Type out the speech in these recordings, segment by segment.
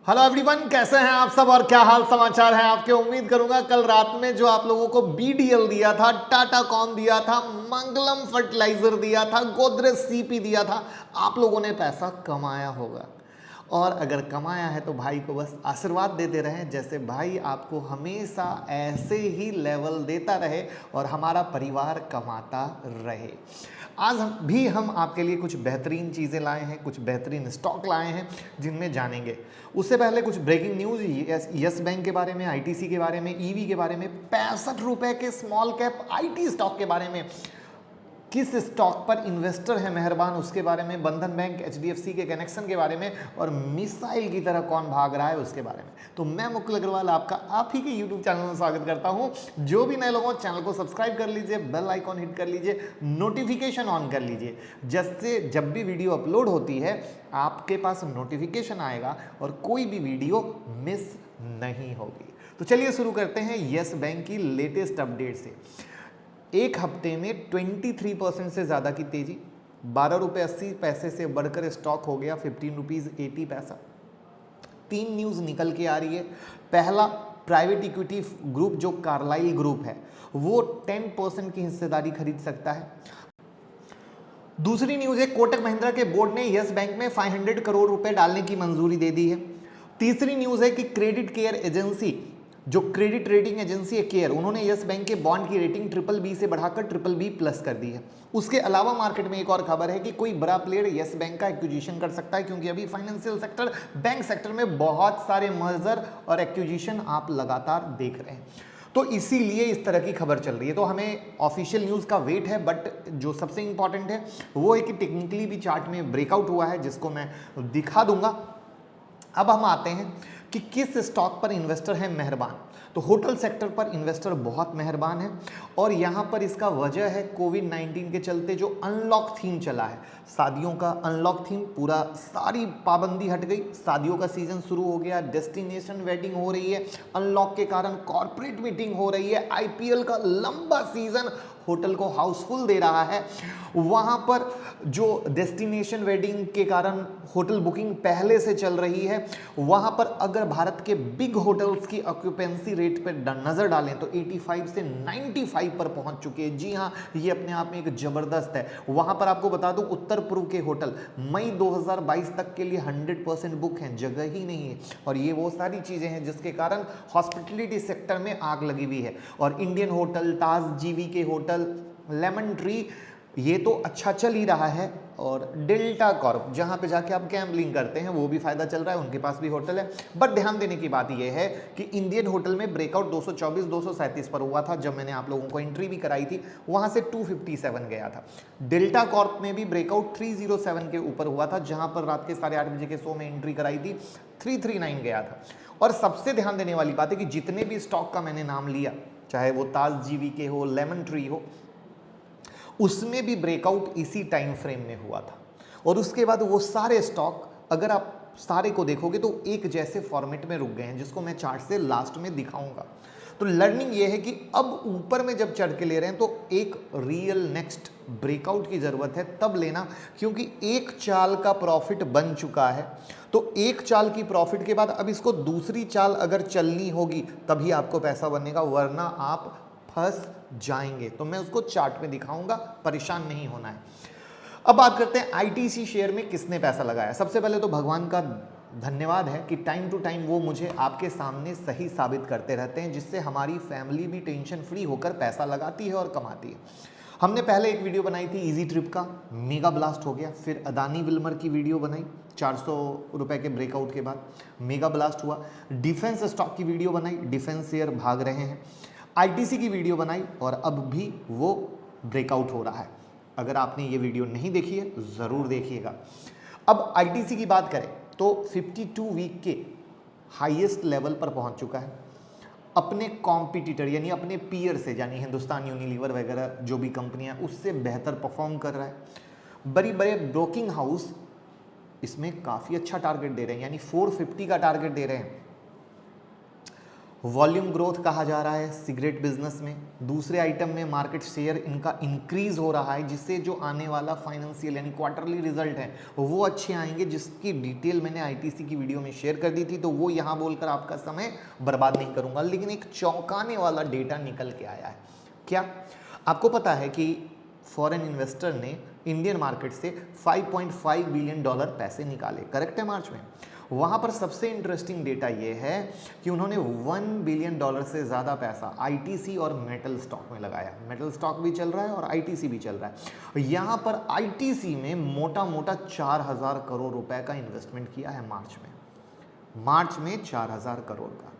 Hello everyone, कैसे हैं आप सब और क्या हाल समाचार है आपके। उम्मीद करूंगा कल रात में जो आप लोगों को बीडीएल दिया था, टाटा कॉम दिया था, मंगलम फर्टिलाइजर दिया था, गोदरेज सीपी दिया था, आप लोगों ने पैसा कमाया होगा। और अगर कमाया है तो भाई को बस आशीर्वाद देते रहें, जैसे भाई आपको हमेशा ऐसे ही लेवल देता रहे और हमारा परिवार कमाता रहे। आज हम आपके लिए कुछ बेहतरीन चीज़ें लाए हैं, कुछ बेहतरीन स्टॉक लाए हैं जिनमें जानेंगे। उससे पहले कुछ ब्रेकिंग न्यूज़ यस बैंक के बारे में, आईटीसी के बारे में, ईवी के बारे में, 65 रुपए के स्मॉल कैप आईटी स्टॉक के बारे में, किस स्टॉक पर इन्वेस्टर है मेहरबान उसके बारे में, बंधन बैंक एचडीएफसी के कनेक्शन के बारे में, और मिसाइल की तरह कौन भाग रहा है उसके बारे में। तो मैं मुकुल अग्रवाल आपका आप ही के यूट्यूब चैनल में स्वागत करता हूं। जो भी नए लोगों चैनल को सब्सक्राइब कर लीजिए, बेल आइकॉन हिट कर लीजिए, नोटिफिकेशन ऑन कर लीजिए, जिससे जब भी वीडियो अपलोड होती है आपके पास नोटिफिकेशन आएगा और कोई भी वीडियो मिस नहीं होगी। तो चलिए शुरू करते हैं यस बैंक की लेटेस्ट अपडेट से। एक हफ्ते में 23% से ज़्यादा की तेजी, 12 रुपये 80 पैसे से बढ़कर स्टॉक हो गया 15 रुपीज़ 80 पैसा। 3 न्यूज़ निकल के आ रही है। पहला, प्राइवेट इक्विटी ग्रुप जो कार्लाइल ग्रुप है वो 10% की हिस्सेदारी खरीद सकता है। दूसरी न्यूज़ है, कोटक महिंद्रा के बोर्ड ने यस बैंक में 500 करोड़ रुपए डालने की मंजूरी दे दी है। तीसरी न्यूज़ है कि क्रेडिट केयर एजेंसी, जो क्रेडिट रेटिंग एजेंसी है केयर, उन्होंने यस बैंक के बॉन्ड की रेटिंग BBB से बढ़ाकर BBB+ कर दी है। उसके अलावा मार्केट में एक और खबर है कि कोई बड़ा प्लेयर यस बैंक का एक्विजिशन कर सकता है, क्योंकि अभी फाइनेंशियल सेक्टर, बैंक सेक्टर में बहुत सारे मर्जर और एक्विजिशन आप लगातार देख रहे हैं, तो इसीलिए इस तरह की खबर चल रही है। तो हमें ऑफिशियल न्यूज़ का वेट है, बट जो सबसे इंपॉर्टेंट है वो है कि टेक्निकली भी चार्ट में ब्रेकआउट हुआ है, जिसको मैं दिखा दूंगा। अब हम आते हैं कि किस स्टॉक पर इन्वेस्टर है मेहरबान। तो होटल सेक्टर पर इन्वेस्टर बहुत मेहरबान है, और यहाँ पर इसका वजह है कोविड-19 के चलते जो अनलॉक थीम चला है, शादियों का अनलॉक थीम, पूरा सारी पाबंदी हट गई, शादियों का सीजन शुरू हो गया, डेस्टिनेशन वेडिंग हो रही है, अनलॉक के कारण कॉर्पोरेट मीटिंग हो रही है, आईपीएल का लंबा सीजन होटल को हाउसफुल दे रहा है। वहाँ पर जो डेस्टिनेशन वेडिंग के कारण होटल बुकिंग पहले से चल रही है, वहाँ पर अगर भारत के बिग होटल्स की ऑक्यूपेंसी रेट पर नज़र डालें तो 85 से 95 पर पहुँच चुके हैं। जी हाँ, ये अपने आप में एक ज़बरदस्त है। वहाँ पर आपको बता दूँ, उत्तर पूर्व के होटल मई 2022 तक के लिए 100% बुक हैं, जगह ही नहीं है। और ये वो सारी चीज़ें हैं जिसके कारण हॉस्पिटलिटी सेक्टर में आग लगी हुई है। और इंडियन होटल, ताज जीवी के होटल, लेमन ट्री, ये तो अच्छा चल ही रहा है। और डेल्टा कॉर्प, जहां पे जाके आप गैम्बलिंग करते हैं, वो भी फायदा चल रहा है, उनके पास भी होटल है। बट ध्यान देने की बात यह है कि इंडियन होटल में ब्रेकआउट 224-237 पर हुआ था, जब मैंने आप लोगों को एंट्री भी कराई थी, वहां से 257 गया था। डेल्टा कॉर्प में भी ब्रेकआउट 307 के ऊपर हुआ था, जहां पर रात के 8:30 बजे के शो में एंट्री कराई थी, 339 गया था। और सबसे ध्यान देने वाली बात है कि जितने भी स्टॉक का मैंने नाम लिया, चाहे वो ताज जीवी के हो, लेमन ट्री हो, उसमें भी ब्रेकआउट इसी टाइम फ्रेम में हुआ था। और उसके बाद वो सारे स्टॉक, अगर आप सारे को देखोगे तो एक जैसे फॉर्मेट में रुक गए हैं, जिसको मैं चार्ट से लास्ट में दिखाऊंगा। तो लर्निंग ये है कि अब ऊपर में जब चढ़ के ले रहे हैं तो एक रियल नेक्स्ट ब्रेकआउट की ज़रूरत है, तब लेना, क्योंकि एक चाल का प्रॉफिट बन चुका है। तो एक चाल की प्रॉफिट के बाद अब इसको दूसरी चाल अगर चलनी होगी तभी आपको पैसा बनेगा, वरना आप फंस जाएंगे। तो मैं उसको चार्ट में दिखाऊंगा, परेशान नहीं होना है। अब बात करते हैं आईटीसी शेयर में किसने पैसा लगाया। सबसे पहले तो भगवान का धन्यवाद है कि टाइम टू टाइम वो मुझे आपके सामने सही साबित करते रहते हैं, जिससे हमारी फैमिली भी टेंशन फ्री होकर पैसा लगाती है और कमाती है। हमने पहले एक वीडियो बनाई थी इजी ट्रिप का, मेगा ब्लास्ट हो गया। फिर अदानी विल्मर की वीडियो बनाई 400 रुपए के ब्रेकआउट के बाद, मेगा ब्लास्ट हुआ। डिफेंस स्टॉक की वीडियो बनाई, डिफेंस शेयर भाग रहे हैं। आईटीसी की वीडियो बनाई और अब भी वो ब्रेकआउट हो रहा है। अगर आपने ये वीडियो नहीं देखी है ज़रूर देखिएगा। अब आईटीसी की बात करें तो 52 वीक के हाईएस्ट लेवल पर पहुंच चुका है। अपने कॉम्पिटिटर यानी अपने पीयर से, यानी हिंदुस्तान यूनिलीवर वगैरह जो भी कंपनियां, उससे बेहतर परफॉर्म कर रहा है। बड़े बड़े ब्रोकिंग हाउस इसमें काफ़ी अच्छा टारगेट दे रहे हैं, यानी 450 का टारगेट दे रहे हैं। वॉल्यूम ग्रोथ कहा जा रहा है सिगरेट बिजनेस में। दूसरे आइटम में मार्केट शेयर इनका इंक्रीज हो रहा है, जिससे जो आने वाला फाइनेंशियल यानी क्वार्टरली रिजल्ट है वो अच्छे आएंगे, जिसकी डिटेल मैंने आईटीसी की वीडियो में शेयर कर दी थी, तो वो यहाँ बोलकर आपका समय बर्बाद नहीं करूंगा। लेकिन एक चौंकाने वाला डेटा निकल के आया है। क्या आपको पता है कि फॉरेन इन्वेस्टर ने इंडियन मार्केट से $5.5 बिलियन पैसे निकाले, करेक्ट है, मार्च में। वहाँ पर सबसे इंटरेस्टिंग डेटा ये है कि उन्होंने $1 बिलियन से ज़्यादा पैसा आईटीसी और मेटल स्टॉक में लगाया। मेटल स्टॉक भी चल रहा है और आईटीसी भी चल रहा है। यहाँ पर आईटीसी में मोटा मोटा 4,000 करोड़ रुपए का इन्वेस्टमेंट किया है मार्च में 4,000 करोड़ का,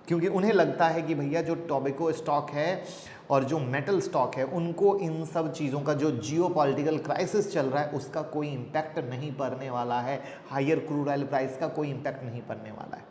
क्योंकि उन्हें लगता है कि भैया जो टोबैको स्टॉक है और जो मेटल स्टॉक है उनको इन सब चीज़ों का जो जियोपॉलिटिकल क्राइसिस चल रहा है उसका कोई इम्पैक्ट नहीं पड़ने वाला है, हायर क्रूड ऑयल प्राइस का कोई इम्पैक्ट नहीं पड़ने वाला है।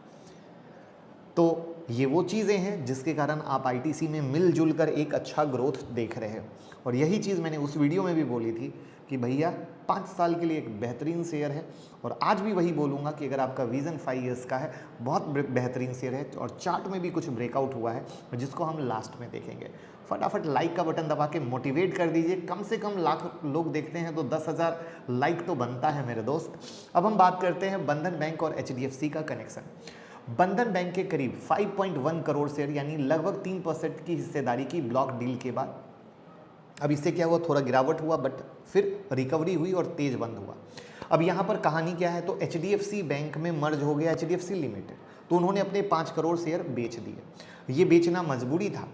तो ये वो चीज़ें हैं जिसके कारण आप आईटीसी में मिलजुल कर एक अच्छा ग्रोथ देख रहे हो। और यही चीज़ मैंने उस वीडियो में भी बोली थी कि भैया 5 साल के लिए एक बेहतरीन शेयर है, और आज भी वही बोलूँगा कि अगर आपका विजन 5 ईयर्स का है, बहुत बेहतरीन शेयर है। और चार्ट में भी कुछ ब्रेकआउट हुआ है जिसको हम लास्ट में देखेंगे। फटाफट लाइक का बटन दबा के मोटिवेट कर दीजिए। कम से कम लाख लोग देखते हैं तो 10,000 लाइक तो बनता है मेरे दोस्त। अब हम बात करते हैं बंधन बैंक और एचडीएफसी का कनेक्शन। बंधन बैंक के करीब 5.1 करोड़ शेयर यानी लगभग 3% की हिस्सेदारी की ब्लॉक डील के बाद अब इससे क्या हुआ, थोड़ा गिरावट हुआ, बट फिर रिकवरी हुई और तेज बंद हुआ। अब यहाँ पर कहानी क्या है, तो एचडीएफसी बैंक में मर्ज हो गया एचडीएफसी लिमिटेड, तो उन्होंने अपने 5 करोड़ शेयर बेच दिए। ये बेचना मजबूरी था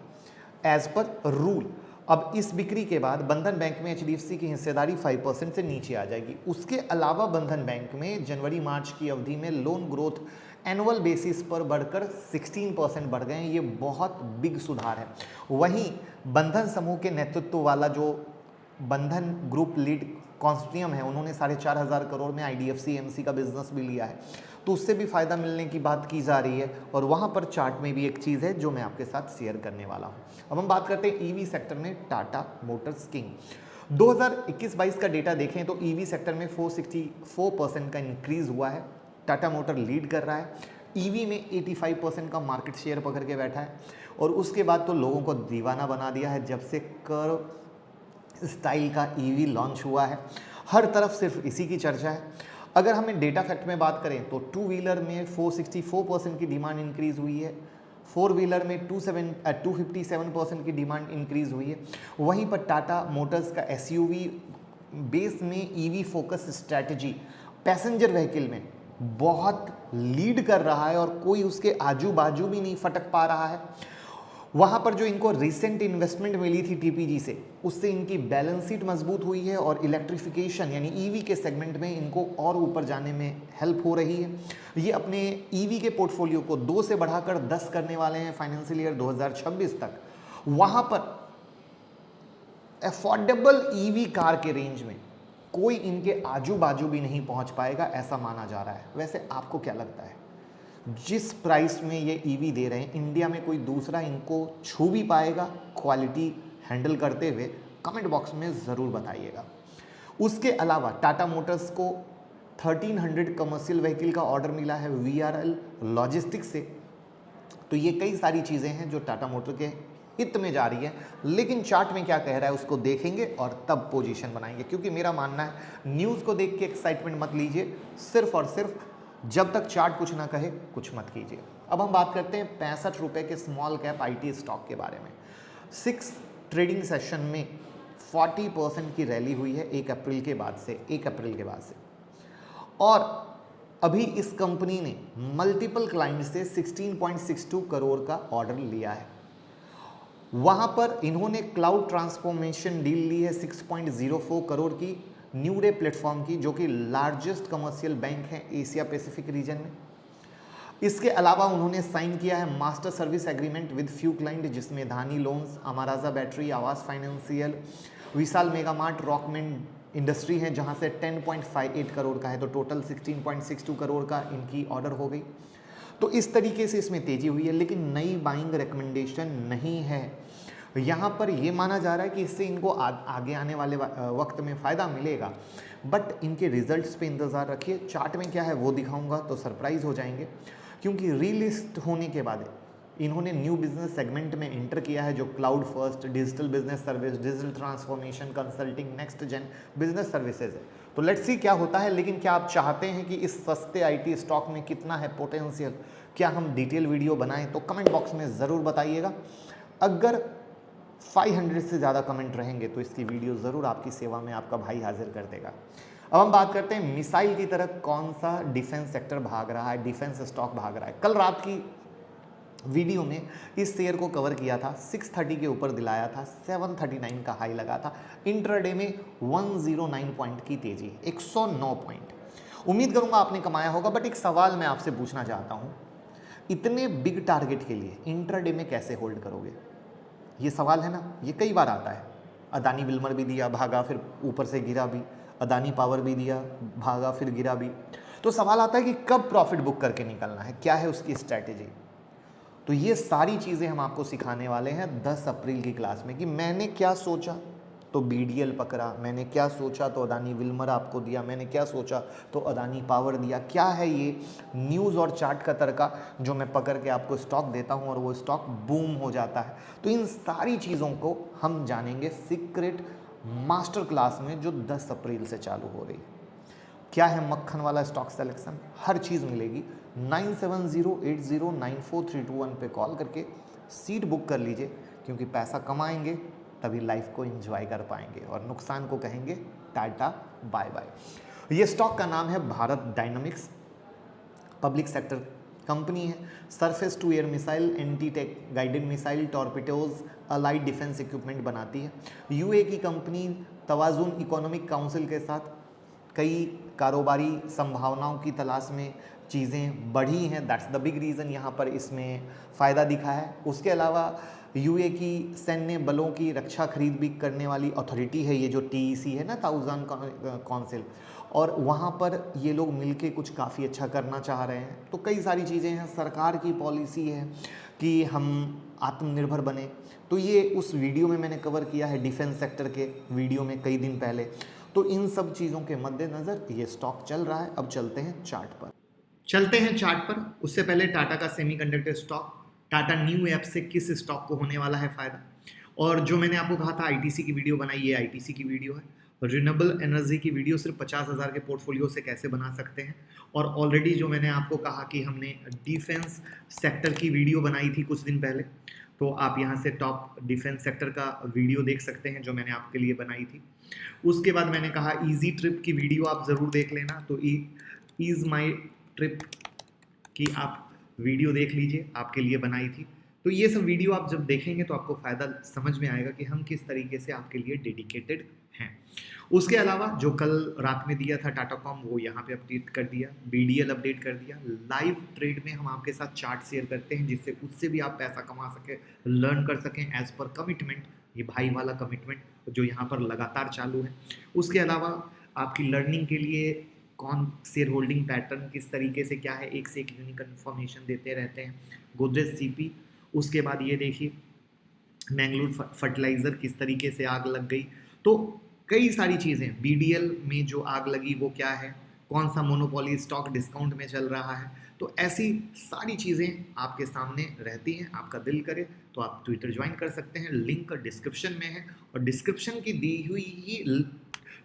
एज पर रूल। अब इस बिक्री के बाद बंधन बैंक में एचडीएफसी की हिस्सेदारी 5% से नीचे आ जाएगी। उसके अलावा बंधन बैंक में जनवरी मार्च की अवधि में लोन ग्रोथ एनुअल बेसिस पर बढ़कर 16% बढ़ गए हैं। ये बहुत बिग सुधार है। वहीं बंधन समूह के नेतृत्व वाला जो बंधन ग्रुप लीड कॉन्सोर्टियम है, उन्होंने 4,500 करोड़ में आईडीएफसी एमसी का बिजनेस भी लिया है, तो उससे भी फायदा मिलने की बात की जा रही है। और वहाँ पर चार्ट में भी एक चीज़ है जो मैं आपके साथ शेयर करने वाला हूँ। अब हम बात करते हैं ईवी सेक्टर में टाटा मोटर्स किंग। 2021-22 का डेटा देखें तो ईवी सेक्टर में 464% का इंक्रीज हुआ है। टाटा मोटर लीड कर रहा है। ईवी में 85% का मार्केट शेयर पकड़ के बैठा है। और उसके बाद तो लोगों को दीवाना बना दिया है जब से कर्व स्टाइल का ईवी लॉन्च हुआ है। हर तरफ सिर्फ इसी की चर्चा है। अगर हमें डेटा फैक्ट में बात करें तो टू व्हीलर में 464% की डिमांड इंक्रीज हुई है। फोर व्हीलर में 257% की डिमांड इंक्रीज हुई है। वहीं पर टाटा मोटर्स का एसयूवी बेस में EV focus strategy passenger vehicle में बहुत लीड कर रहा है और कोई उसके आजू बाजू भी नहीं फटक पा रहा है। वहाँ पर जो इनको रिसेंट इन्वेस्टमेंट मिली थी टीपीजी से, उससे इनकी बैलेंस शीट मजबूत हुई है और इलेक्ट्रिफिकेशन यानी ईवी के सेगमेंट में इनको और ऊपर जाने में हेल्प हो रही है। ये अपने ईवी के पोर्टफोलियो को 2 से बढ़ाकर 10 करने वाले हैं फाइनेंशियल ईयर 2026 तक। वहाँ पर अफोर्डेबल ईवी कार के रेंज में कोई इनके आजू बाजू भी नहीं पहुँच पाएगा, ऐसा माना जा रहा है। वैसे आपको क्या लगता है, जिस प्राइस में ये ईवी दे रहे हैं इंडिया में कोई दूसरा इनको छू भी पाएगा क्वालिटी हैंडल करते हुए? कमेंट बॉक्स में ज़रूर बताइएगा। उसके अलावा टाटा मोटर्स को 1300 कमर्शियल व्हीकल का ऑर्डर मिला है वीआरएल लॉजिस्टिक्स से। तो ये कई सारी चीज़ें हैं जो टाटा मोटर के हित में जा रही है। लेकिन चार्ट में क्या कह रहा है उसको देखेंगे और तब पोजीशन बनाएंगे, क्योंकि मेरा मानना है न्यूज़ को देख के एक्साइटमेंट मत लीजिए, सिर्फ और सिर्फ जब तक चार्ट कुछ ना कहे कुछ मत कीजिए। अब हम बात करते हैं 65 रुपये के स्मॉल कैप आईटी स्टॉक के बारे में। 6 ट्रेडिंग सेशन में 40% की रैली हुई है 1 अप्रैल के बाद से। और अभी इस कंपनी ने मल्टीपल क्लाइंट से 16.62 करोड़ का ऑर्डर लिया है। वहाँ पर इन्होंने क्लाउड ट्रांसफॉर्मेशन डील ली है 6.04 करोड़ की न्यूडे प्लेटफॉर्म की, जो कि लार्जेस्ट कमर्शियल बैंक है एशिया पैसिफिक रीजन में। इसके अलावा उन्होंने साइन किया है master service agreement with few client, जिसमें धानी लोन्स, अमाराजा बैटरी, आवास फाइनेंशियल, विशाल मेगामार्ट, रॉकमेन इंडस्ट्री है, जहां से 10.58 करोड़ का है। तो टोटल 16.62 करोड़ का इनकी ऑर्डर हो गई। तो इस तरीके से इसमें तेजी हुई है, लेकिन नई बाइंग रिकमेंडेशन नहीं है। यहाँ पर ये माना जा रहा है कि इससे इनको आगे आने वाले वक्त में फ़ायदा मिलेगा, बट इनके रिजल्ट्स पे इंतज़ार रखिए। चार्ट में क्या है वो दिखाऊंगा तो सरप्राइज़ हो जाएंगे, क्योंकि रीलिस्ट होने के बाद इन्होंने न्यू बिजनेस सेगमेंट में एंटर किया है जो cloud first, digital business service, digital transformation, consulting, next gen business services है। तो लेट्स सी क्या होता है। लेकिन क्या आप चाहते हैं कि इस सस्ते आईटी स्टॉक में कितना है पोटेंशियल, क्या हम डिटेल वीडियो बनाएं? तो कमेंट बॉक्स में ज़रूर बताइएगा। अगर 500 से ज़्यादा कमेंट रहेंगे तो इसकी वीडियो ज़रूर आपकी सेवा में आपका भाई हाजिर कर देगा। अब हम बात करते हैं मिसाइल की तरफ कौन सा डिफेंस सेक्टर भाग रहा है, डिफेंस स्टॉक भाग रहा है। कल रात की वीडियो में इस शेयर को कवर किया था, 630 के ऊपर दिलाया था, 739 का हाई लगा था, इंट्राडे में 109 पॉइंट की तेजी, 109 पॉइंट। उम्मीद करूंगा आपने कमाया होगा। बट एक सवाल मैं आपसे पूछना चाहता हूं, इतने बिग टारगेट के लिए इंट्राडे में कैसे होल्ड करोगे? ये सवाल है ना, ये कई बार आता है। अदानी विल्मर भी दिया, भागा, फिर ऊपर से गिरा भी। अदानी पावर भी दिया, भागा, फिर गिरा भी। तो सवाल आता है कि कब प्रॉफिट बुक करके निकलना है, क्या है उसकी स्ट्रैटेजी? तो ये सारी चीज़ें हम आपको सिखाने वाले हैं 10 अप्रैल की क्लास में। कि मैंने क्या सोचा तो बीडीएल पकड़ा, मैंने क्या सोचा तो अदानी विल्मर आपको दिया, मैंने क्या सोचा तो अदानी पावर दिया। क्या है ये न्यूज़ और चार्ट का तरीका जो मैं पकड़ के आपको स्टॉक देता हूँ और वो स्टॉक बूम हो जाता है। तो इन सारी चीज़ों को हम जानेंगे सीक्रेट मास्टर क्लास में जो 10 अप्रैल से चालू हो रही है। क्या है मक्खन वाला स्टॉक सिलेक्शन, हर चीज़ मिलेगी। 9708094321 पे कॉल करके सीट बुक कर लीजिए, क्योंकि पैसा कमाएंगे तभी लाइफ को एंजॉय कर पाएंगे और नुकसान को कहेंगे टाटा बाय बाय। ये स्टॉक का नाम है Bharat dynamics, public sector company है। Surface to air missile, anti tank guided missile, torpedoes, allied defence equipment बनाती है। यूए की कंपनी तवाजुन इकोनॉमिक काउंसिल के साथ कई कारोबारी संभावनाओं की तलाश में चीज़ें बढ़ी हैं। दैट्स द बिग रीज़न यहाँ पर इसमें फ़ायदा दिखा है। उसके अलावा यूए की सैन्य बलों की रक्षा खरीद भी करने वाली अथॉरिटी है ये जो टीईसी है ना, ताउजान काउंसिल, और वहाँ पर ये लोग मिलके कुछ काफ़ी अच्छा करना चाह रहे हैं। तो कई सारी चीज़ें हैं, सरकार की पॉलिसी है कि हम आत्मनिर्भर बने। तो ये उस वीडियो में मैंने कवर किया है, डिफेंस सेक्टर के वीडियो में कई दिन पहले। तो इन सब चीज़ों के मद्देनज़र ये स्टॉक चल रहा है। अब चलते हैं चार्ट पर। उससे पहले टाटा का semiconductor stock, Tata new app से किस स्टॉक को होने वाला है फ़ायदा। और जो मैंने आपको कहा था आईटीसी की वीडियो बनाई, ये आईटीसी की वीडियो है। रिन्यूएबल एनर्जी की वीडियो सिर्फ 50,000 के पोर्टफोलियो से कैसे बना सकते हैं। और ऑलरेडी जो मैंने आपको कहा कि हमने डिफेंस सेक्टर की वीडियो बनाई थी कुछ दिन पहले, तो आप यहाँ से टॉप डिफेंस सेक्टर का वीडियो देख सकते हैं जो मैंने आपके लिए बनाई थी। उसके बाद मैंने कहा ईजी ट्रिप की वीडियो आप ज़रूर देख लेना, तो ईज माई ट्रिप की आप वीडियो देख लीजिए, आपके लिए बनाई थी। तो ये सब वीडियो आप जब देखेंगे तो आपको फ़ायदा समझ में आएगा कि हम किस तरीके से आपके लिए डेडिकेटेड हैं। उसके अलावा जो कल रात में दिया था टाटा कॉम, वो यहाँ पे अपडेट कर दिया, बीडीएल अपडेट कर दिया। लाइव ट्रेड में हम आपके साथ चार्ट शेयर करते हैं जिससे उससे भी आप पैसा कमा सकें, लर्न कर सकें एज पर कमिटमेंट, ये भाई वाला कमिटमेंट जो यहाँ पर लगातार चालू है। उसके अलावा आपकी लर्निंग के लिए कौन शेयर होल्डिंग पैटर्न किस तरीके से क्या है, एक से एक यूनिक इन्फॉर्मेशन देते रहते हैं। गोदरेज सीपी, उसके बाद ये देखिए मैंगलोर फर्टिलाइज़र किस तरीके से आग लग गई। तो कई सारी चीज़ें, बीडीएल में जो आग लगी वो क्या है, कौन सा मोनोपोली स्टॉक डिस्काउंट में चल रहा है। तो ऐसी सारी चीज़ें आपके सामने रहती हैं। आपका दिल करे तो आप ट्विटर ज्वाइन कर सकते हैं, लिंक डिस्क्रिप्शन में है। और डिस्क्रिप्शन की दी हुई ही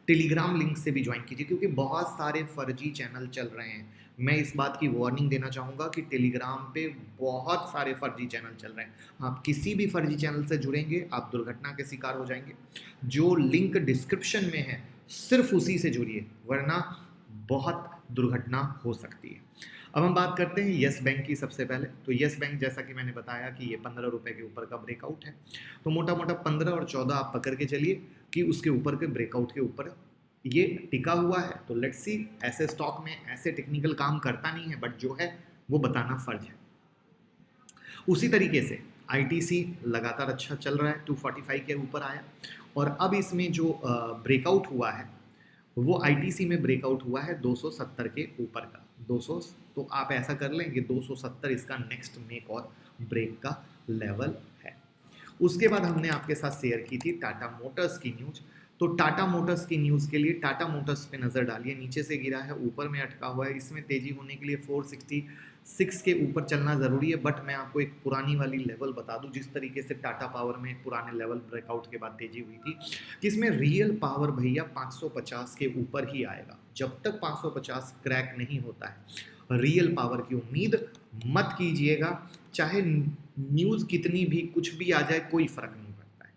टेलीग्राम लिंक से भी ज्वाइन कीजिए, क्योंकि बहुत सारे फर्जी चैनल चल रहे हैं। मैं इस बात की वार्निंग देना चाहूँगा कि टेलीग्राम पे बहुत सारे फर्जी चैनल चल रहे हैं। आप किसी भी फर्जी चैनल से जुड़ेंगे आप दुर्घटना के शिकार हो जाएंगे। जो लिंक डिस्क्रिप्शन में है सिर्फ उसी से जुड़िए, वरना बहुत दुर्घटना हो सकती है। अब हम बात करते हैं येस बैंक की। सबसे पहले तो येस बैंक, जैसा कि मैंने बताया कि ये 15 रुपये के ऊपर का ब्रेकआउट है, तो मोटा मोटा 15 और 14 आप पकड़ के चलिए कि उसके ऊपर के ब्रेकआउट के ऊपर ये टिका हुआ है। तो लेट्स सी, ऐसे स्टॉक में ऐसे टेक्निकल काम करता नहीं है, बट जो है वो बताना फर्ज है। उसी तरीके से आईटीसी लगातार अच्छा चल रहा है, 245 के ऊपर आया। और अब इसमें जो ब्रेकआउट हुआ है वो आईटीसी में ब्रेकआउट हुआ है 270 के ऊपर का, 200। तो आप ऐसा कर लें कि 270 इसका नेक्स्ट मेक और ब्रेक का लेवल है। उसके बाद हमने आपके साथ शेयर की थी टाटा मोटर्स की न्यूज। तो टाटा मोटर्स की न्यूज़ के लिए टाटा मोटर्स पे नज़र डालिए, नीचे से गिरा है, ऊपर में अटका हुआ है, इसमें तेज़ी होने के लिए 466 के ऊपर चलना ज़रूरी है। बट मैं आपको एक पुरानी वाली लेवल बता दूं, जिस तरीके से टाटा पावर में पुराने लेवल ब्रेकआउट के बाद तेज़ी हुई थी, कि इसमें रियल पावर भैया 550 के ऊपर ही आएगा। जब तक 550 क्रैक नहीं होता है, रियल पावर की उम्मीद मत कीजिएगा। चाहे न्यूज़ कितनी भी कुछ भी आ जाए, कोई फ़र्क नहीं पड़ता है।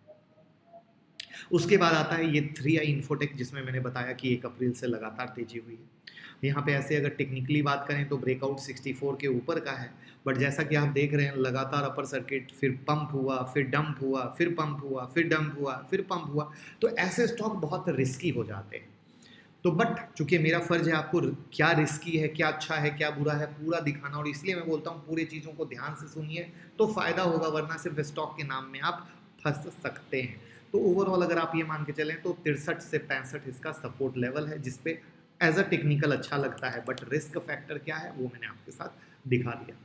उसके बाद आता है ये 3i इन्फोटेक, जिसमें मैंने बताया कि 1 अप्रैल से लगातार तेजी हुई है। यहाँ पे ऐसे अगर टेक्निकली बात करें तो ब्रेकआउट 64 के ऊपर का है, बट जैसा कि आप देख रहे हैं लगातार अपर सर्किट, फिर पंप हुआ, फिर डंप हुआ, फिर पंप हुआ, फिर डंप हुआ, फिर पंप हुआ, तो ऐसे स्टॉक बहुत रिस्की हो जाते हैं। तो बट चूंकि मेरा फर्ज है आपको क्या रिस्की है, क्या अच्छा है, क्या बुरा है, पूरा दिखाना, और इसलिए मैं बोलता हूँ पूरी चीज़ों को ध्यान से सुनिए तो फ़ायदा होगा, वरना सिर्फ स्टॉक के नाम में आप फंस सकते हैं। तो ओवरऑल अगर आप ये मान के चलें तो 63 से 65 इसका सपोर्ट लेवल है, जिसपे एज अ टेक्निकल अच्छा लगता है, बट रिस्क फैक्टर क्या है वो मैंने आपके साथ दिखा दिया।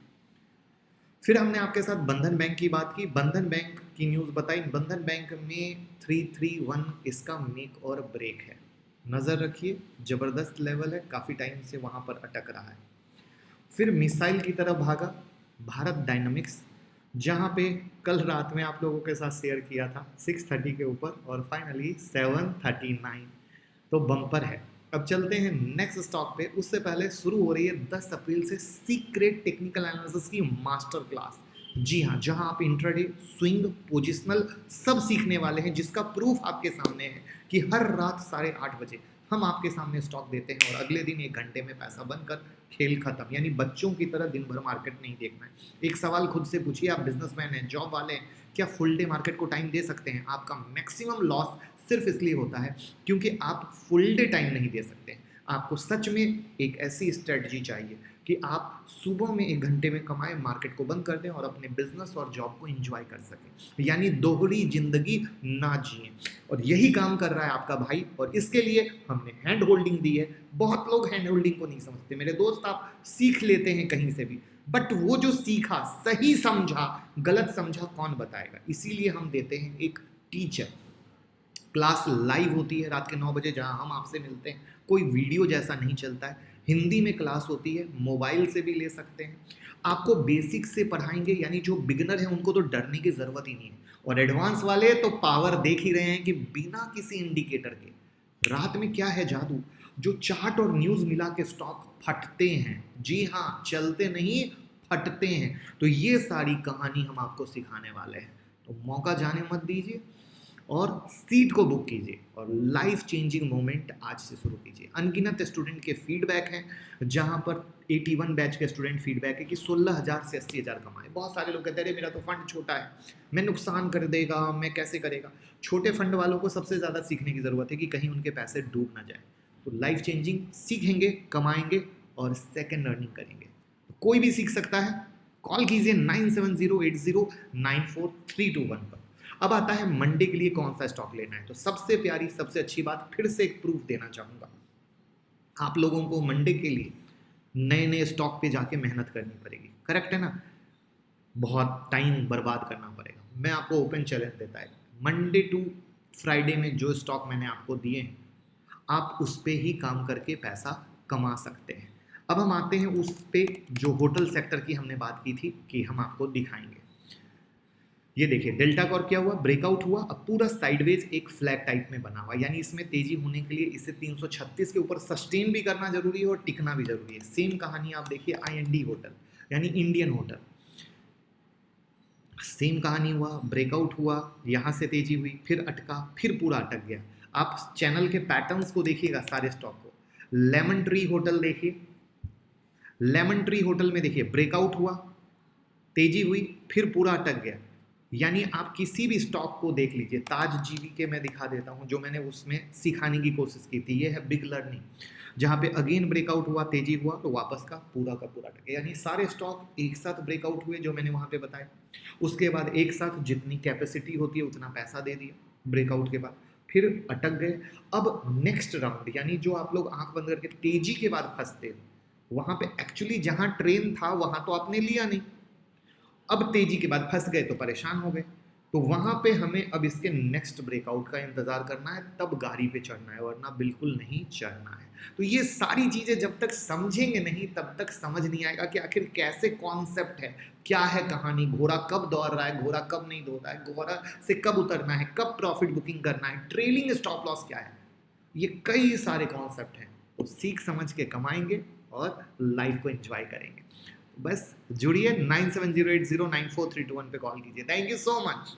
फिर हमने आपके साथ बंधन बैंक की बात की, बंधन बैंक की न्यूज़ बताई। बंधन बैंक में 331 इसका मेक और ब्रेक है, नज़र रखिए, ज़बरदस्त लेवल है, काफ़ी टाइम से वहाँ पर अटक रहा है। फिर मिसाइल की तरफ भागा भारत डायनामिक्स, जहाँ पे कल रात में आप लोगों के साथ शेयर किया था 630 के ऊपर, और फाइनली 739, तो बम्पर है। अब चलते हैं नेक्स्ट स्टॉक पे, उससे पहले शुरू हो रही है 10 अप्रैल से सीक्रेट टेक्निकल एनालिसिस की मास्टर क्लास। जी हाँ, जहां आप इंट्राडे, स्विंग, पोजिशनल सब सीखने वाले हैं, जिसका प्रूफ आपके सामने है कि हर रात 8:30 बजे हम आपके सामने स्टॉक देते हैं और अगले दिन 1 घंटे में पैसा बनकर खेल खत्म। यानी बच्चों की तरह दिन भर मार्केट नहीं देखना है। एक सवाल खुद से पूछिए, आप बिजनेसमैन हैं, जॉब वाले हैं, क्या फुल डे मार्केट को टाइम दे सकते हैं? आपका मैक्सिमम लॉस सिर्फ इसलिए होता है क्योंकि आप फुल डे टाइम नहीं दे सकते। आपको सच में एक ऐसी स्ट्रेटजी चाहिए कि आप सुबह में 1 घंटे में कमाएं, मार्केट को बंद कर दें और अपने बिजनेस और जॉब को एंजॉय कर सकें, यानी दोहरी जिंदगी ना जिएं। और यही काम कर रहा है आपका भाई, और इसके लिए हमने हैंड होल्डिंग दी है। बहुत लोग हैंड होल्डिंग को नहीं समझते मेरे दोस्त, आप सीख लेते हैं कहीं से भी, बट वो जो सीखा सही समझा गलत समझा कौन बताएगा? इसीलिए हम देते हैं एक टीचर। क्लास लाइव होती है रात के 9 बजे, जहां हम आपसे मिलते हैं, कोई वीडियो जैसा नहीं चलता है। हिंदी में क्लास होती है, मोबाइल से भी ले सकते हैं। आपको बेसिक से पढ़ाएंगे, यानी जो बिगिनर है उनको तो डरने की ज़रूरत ही नहीं है, और एडवांस वाले तो पावर देख ही रहे हैं कि बिना किसी इंडिकेटर के रात में क्या है जादू, जो चार्ट और न्यूज़ मिला के स्टॉक फटते हैं। जी हाँ, चलते नहीं, फटते हैं। तो ये सारी कहानी हम आपको सिखाने वाले हैं, तो मौका जाने मत दीजिए और सीट को बुक कीजिए और लाइफ चेंजिंग मोमेंट आज से शुरू कीजिए। अनगिनत स्टूडेंट के फीडबैक हैं, जहां पर 81 बैच के स्टूडेंट फीडबैक है कि 16,000 से 80,000 कमाए। बहुत सारे लोग कहते हैं मेरा तो फंड छोटा है, मैं नुकसान कर देगा, मैं कैसे करेगा। छोटे फंड वालों को सबसे ज़्यादा सीखने की ज़रूरत है कि कहीं उनके पैसे डूब ना जाए। तो लाइफ चेंजिंग सीखेंगे, कमाएंगे और सेकेंड अर्निंग करेंगे। तो कोई भी सीख सकता है, कॉल कीजिए 9708094321 पर। अब आता है मंडे के लिए कौन सा स्टॉक लेना है। तो सबसे प्यारी, सबसे अच्छी बात, फिर से एक प्रूफ देना चाहूँगा, आप लोगों को मंडे के लिए नए नए स्टॉक पे जाके मेहनत करनी पड़ेगी। करेक्ट है ना? बहुत टाइम बर्बाद करना पड़ेगा। मैं आपको ओपन चैलेंज देता है, मंडे टू फ्राइडे में जो स्टॉक मैंने आपको दिए हैं, आप उस पर ही काम करके पैसा कमा सकते हैं। अब हम आते हैं उस पे जो होटल सेक्टर की हमने बात की थी कि हम आपको दिखाएंगे। ये देखिए, डेल्टा कॉर्प क्या हुआ, ब्रेकआउट हुआ, अब पूरा साइडवेज एक फ्लैग टाइप में बना हुआ, यानी इसमें तेजी होने के लिए इसे 336 के ऊपर सस्टेन भी करना जरूरी है और टिकना भी जरूरी है। सेम कहानी आप देखिए IND होटल, यानी इंडियन होटल, सेम कहानी हुआ, ब्रेकआउट हुआ, यहाँ से तेजी हुई, फिर अटका, फिर पूरा अटक गया। आप चैनल के पैटर्न्स को देखिएगा सारे स्टॉक को। लेमन ट्री होटल देखिए, लेमन ट्री होटल में देखिए ब्रेकआउट हुआ, तेजी हुई, फिर पूरा अटक गया। यानी आप किसी भी स्टॉक को देख लीजिए, ताज जीवी के मैं दिखा देता हूं, जो मैंने उसमें सिखाने की कोशिश की थी। ये है बिग लर्निंग, जहां पे अगेन ब्रेकआउट हुआ, तेजी हुआ, तो वापस का पूरा अटके। यानी सारे स्टॉक एक साथ ब्रेकआउट हुए जो मैंने वहां पे बताया, उसके बाद एक साथ जितनी कैपेसिटी होती है उतना पैसा दे दिया, ब्रेकआउट के बाद फिर अटक गए। अब नेक्स्ट राउंड, यानी जो आप लोग आंख बंद करके तेजी के बाद फंसते हो, वहां पे एक्चुअली जहां ट्रेन था वहां तो आपने लिया नहीं, अब तेजी के बाद फंस गए तो परेशान हो गए। तो वहां पे हमें अब इसके नेक्स्ट ब्रेकआउट का इंतजार करना है, तब गाड़ी पे चढ़ना है, वरना बिल्कुल नहीं चढ़ना है। तो ये सारी चीजें जब तक समझेंगे नहीं तब तक समझ नहीं आएगा कि आखिर कैसे कॉन्सेप्ट है, क्या है कहानी, घोड़ा कब दौड़ रहा है, घोड़ा कब नहीं दौड़ रहा है, घोड़ा से कब उतरना है, कब प्रॉफिट बुकिंग करना है, ट्रेलिंग स्टॉप लॉस क्या है। ये कई सारे कॉन्सेप्ट हैं, तो सीख समझ के कमाएंगे और लाइफ को एंजॉय करेंगे। बस जुड़िए, 9708094321 पे कॉल कीजिए। Thank you so much.